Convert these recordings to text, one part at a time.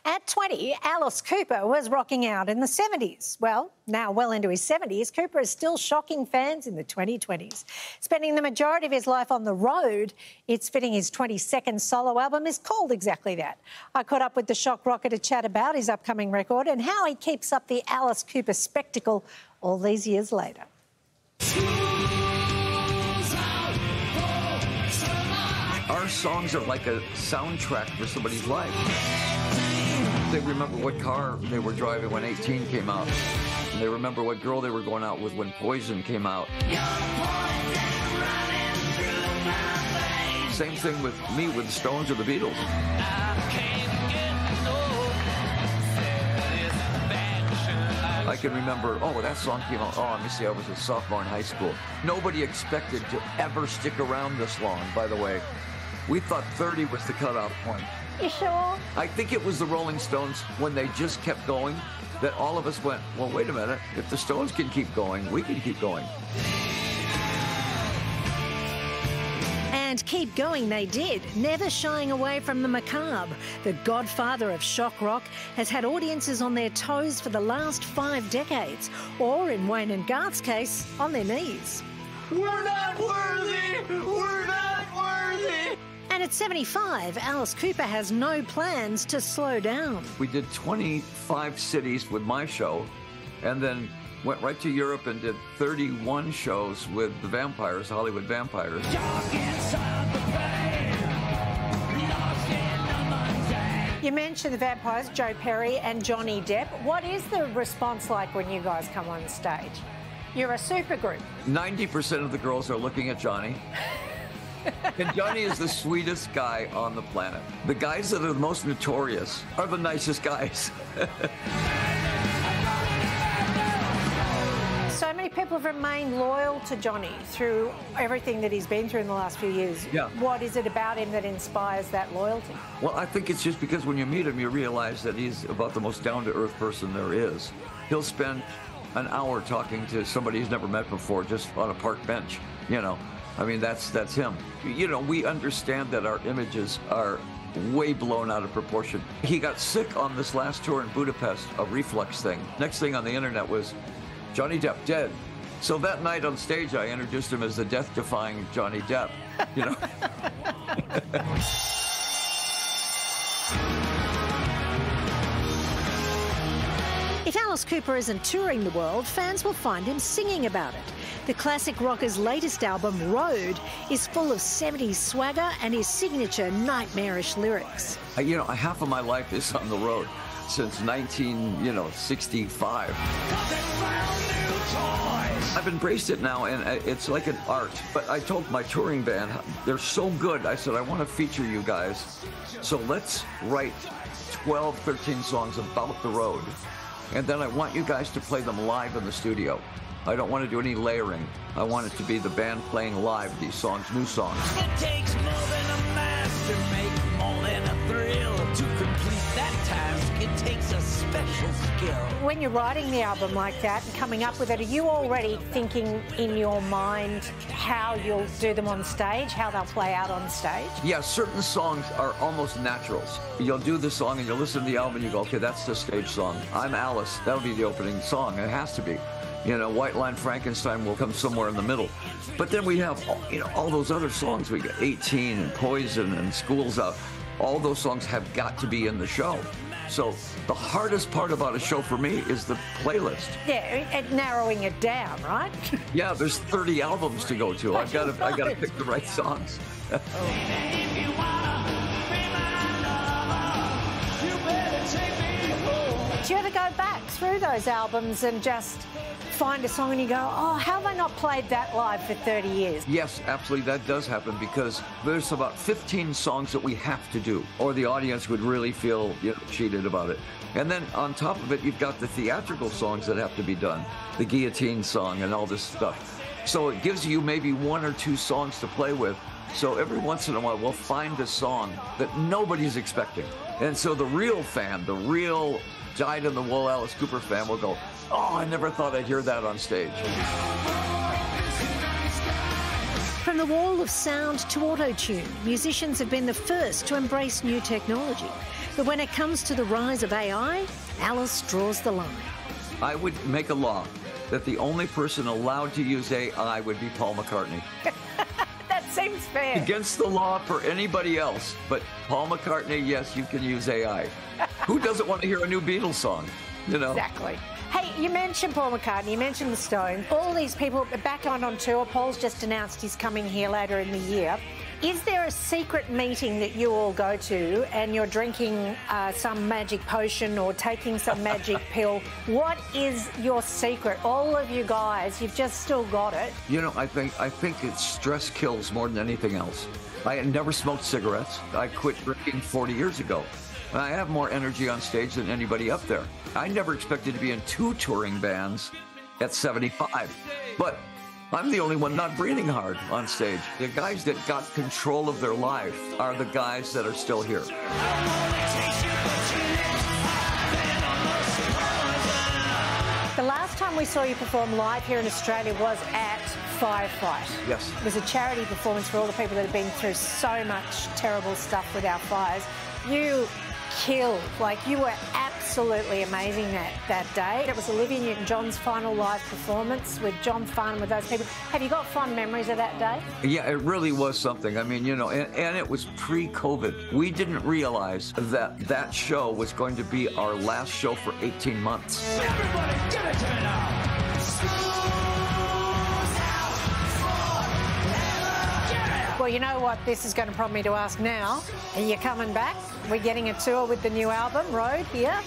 At 20, Alice Cooper was rocking out in the 70s. Well, now well into his 70s, Cooper is still shocking fans in the 2020s. Spending the majority of his life on the road, it's fitting his 22nd solo album is called exactly that. I caught up with the shock rocker to chat about his upcoming record and how he keeps up the Alice Cooper spectacle all these years later. Our songs are like a soundtrack for somebody's life. They remember what car they were driving when 18 came out. And they remember what girl they were going out with when Poison came out. Same thing with me with the Stones or the Beatles. I can remember, oh, that song came out, oh, let me see, I was a sophomore in high school. Nobody expected to ever stick around this long, by the way. We thought 30 was the cutoff point. You sure? I think it was the Rolling Stones, when they just kept going, that all of us went, well, wait a minute, if the Stones can keep going, we can keep going. And keep going they did, never shying away from the macabre. The godfather of shock rock has had audiences on their toes for the last 5 decades, or in Wayne and Garth's case, on their knees. We're not worthy! We're not worthy! And at 75, Alice Cooper has no plans to slow down. We did 25 cities with my show, and then went right to Europe and did 31 shows with the Vampires, Hollywood Vampires. You mentioned the Vampires, Joe Perry and Johnny Depp. What is the response like when you guys come on stage? You're a supergroup. 90% of the girls are looking at Johnny. And Johnny is the sweetest guy on the planet. The guys that are the most notorious are the nicest guys. So many people have remained loyal to Johnny through everything that he's been through in the last few years. Yeah. What is it about him that inspires that loyalty? Well, I think it's just because when you meet him, you realize that he's about the most down-to-earth person there is. He'll spend an hour talking to somebody he's never met before just on a park bench, you know. I mean, that's him. You know, we understand that our images are way blown out of proportion. He got sick on this last tour in Budapest, a reflux thing. Next thing on the internet was Johnny Depp dead. So that night on stage, I introduced him as the death-defying Johnny Depp, you know. If Alice Cooper isn't touring the world, fans will find him singing about it. The classic rocker's latest album, Road, is full of 70s swagger and his signature nightmarish lyrics. You know, half of my life is on the road since 1965. I've embraced it now, and it's like an art. But I told my touring band, they're so good, I said, I want to feature you guys. So let's write 12, 13 songs about the road. And then I want you guys to play them live in the studio. I don't want to do any layering. I want it to be the band playing live these songs, new songs. It takes more than a master, make more than a thrill. To complete that task, it takes a special skill. When you're writing the album like that and coming up with it, are you already thinking in your mind how you'll do them on stage, how they'll play out on stage? Yeah, certain songs are almost naturals. You'll do the song and you'll listen to the album and you go, okay, that's the stage song. I'm Alice, that'll be the opening song. It has to be. You know, White Line Frankenstein will come somewhere in the middle. But then we have, you know, all those other songs. We got 18 and Poison and School's Out. All those songs have got to be in the show. So the hardest part about a show for me is the playlist. Yeah, and narrowing it down, right? Yeah, there's 30 albums to go to. I gotta pick the right songs. Do you ever go back through those albums and just find a song and you go, oh, how have I not played that live for 30 years? Yes, absolutely, that does happen because there's about 15 songs that we have to do, or the audience would really feel, you know, cheated about it. And then on top of it, you've got the theatrical songs that have to be done, the guillotine song and all this stuff. So it gives you maybe 1 or 2 songs to play with. So every once in a while, we'll find a song that nobody's expecting. And so the real fan, the real dyed-in-the-wool Alice Cooper fan will go, oh, I never thought I'd hear that on stage. From the wall of sound to auto-tune, musicians have been the first to embrace new technology. But when it comes to the rise of AI, Alice draws the line. I would make a law that the only person allowed to use AI would be Paul McCartney. That seems fair. Against the law for anybody else, but Paul McCartney, yes, you can use AI. Who doesn't want to hear a new Beatles song? You know? Exactly. Hey, you mentioned Paul McCartney, you mentioned the Stones. All these people are back on tour. Paul's just announced he's coming here later in the year. Is there a secret meeting that you all go to and you're drinking some magic potion or taking some magic pill? What is your secret? All of you guys, you've just still got it. You know, I think it's stress kills more than anything else. I had never smoked cigarettes. I quit drinking 40 years ago. And I have more energy on stage than anybody up there. I never expected to be in 2 touring bands at 75. But I'm the only one not breathing hard on stage. The guys that got control of their life are the guys that are still here. The last time we saw you perform live here in Australia was at Firefight. Yes. It was a charity performance for all the people that have been through so much terrible stuff with our fires. You killed. Like, you were absolutely amazing that day. It was Olivia Newton-John's final live performance with John Farnham, with those people. Have you got fond memories of that day? Yeah, it really was something. I mean, you know, and it was pre-COVID. We didn't realize that that show was going to be our last show for 18 months. Everybody get it to me now. Well, you know what this is going to prompt me to ask now? Are you coming back? We're getting a tour with the new album, Road, here?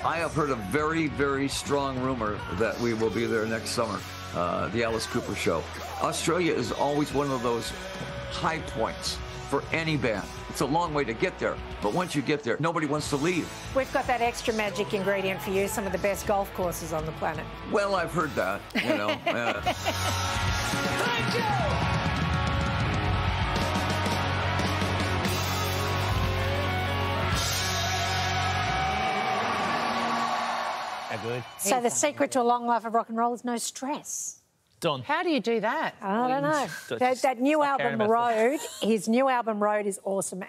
I have heard a very, very strong rumor that we will be there next summer, the Alice Cooper show. Australia is always one of those high points for any band. It's a long way to get there, but once you get there, nobody wants to leave. We've got that extra magic ingredient for you, some of the best golf courses on the planet. Well, I've heard that, you know. Thank you. Good. So the secret to a long life of rock and roll is no stress. Done. How do you do that? I don't know. That new album, Road, his new album, Road, is awesome.